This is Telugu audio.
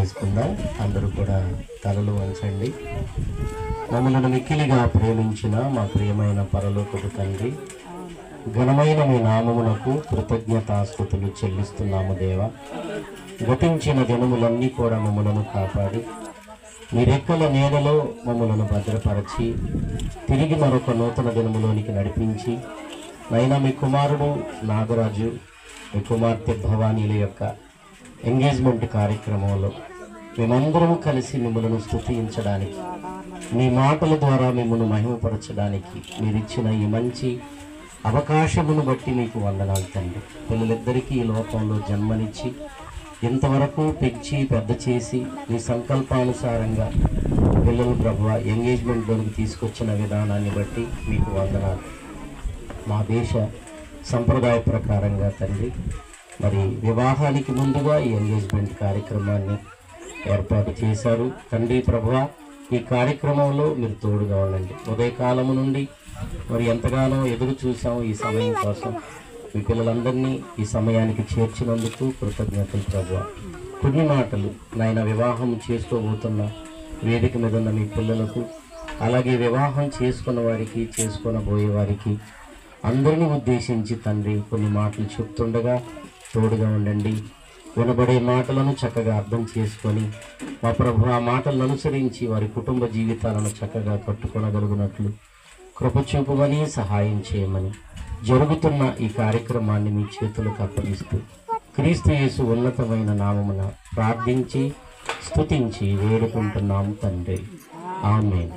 చేసుకుందాం. అందరూ కూడా తలలు వంచండి. మమ్మల్ని మిక్కిలిగా ప్రేమించిన మా ప్రియమైన పరలోకపు తండ్రి, ఘనమైన మీ నామమునకు కృతజ్ఞతాస్తుతులు చెల్లిస్తున్నాము దేవా. గతించిన దినములన్నీ కూడా మమ్మలను కాపాడి మీ రెక్కల నీడలో మమ్మలను భద్రపరచి తిరిగి మరొక నూతన దినములోనికి నడిపించి, నైనా మీ కుమారుడు నాగరాజు, మీ కుమార్తె భవానీల యొక్క ఎంగేజ్మెంట్ కార్యక్రమంలో మేమందరం కలిసి మిమ్మల్ని స్తుతించడానికి, మీ మాటల ద్వారా మిమ్మల్ని మహిమపరచడానికి మీరిచ్చిన ఈ మంచి అవకాశమును బట్టి మీకు వందనాలు తండ్రి. పిల్లలిద్దరికీ ఈ లోకంలో జన్మనిచ్చి ఇంతవరకు పెంచి పెద్ద చేసి మీ సంకల్పానుసారంగా పిల్లలు ప్రభువా ఎంగేజ్మెంట్లోకి తీసుకొచ్చిన విధానాన్ని బట్టి మీకు వందనాలు. మా దేశ సంప్రదాయ ప్రకారంగా తండ్రి, మరి వివాహానికి ముందుగా ఈ ఎంగేజ్మెంట్ కార్యక్రమాన్ని ఏర్పాటు చేశారు తండ్రి. ప్రభువా ఈ కార్యక్రమంలో మీరు తోడుగా ఉండండి. ఉదయకాలము నుండి మరి ఎంతగానో ఎదురు చూసాం ఈ సమయం కోసం. మీ పిల్లలందరినీ ఈ సమయానికి చేర్చినందుకు కృతజ్ఞతలు ప్రభువా. కొన్ని మాటలు నాయన వివాహం చేసుకోబోతున్న వేదిక మీద ఉన్న మీ పిల్లలకు, అలాగే వివాహం చేసుకున్న వారికి, చేసుకోనబోయే వారికి అందరినీ ఉద్దేశించి తండ్రి కొన్ని మాటలు చెప్తుండగా తోడుగా ఉండండి. వినబడే మాటలను చక్కగా అర్థం చేసుకొని మా ప్రభు ఆ మాటలను అనుసరించి వారి కుటుంబ జీవితాలను చక్కగా కట్టుకొనగలుగునట్లు కృప చూపమని, సహాయం చేయమని, జరుగుతున్న ఈ కార్యక్రమాన్ని మీ చేతులకు అప్పగిస్తూ క్రీస్తు యేసు ఉన్నతమైన నామమున ప్రార్థించి స్తుతించి వేడుకుంటున్నాం తండ్రి. ఆమేన్.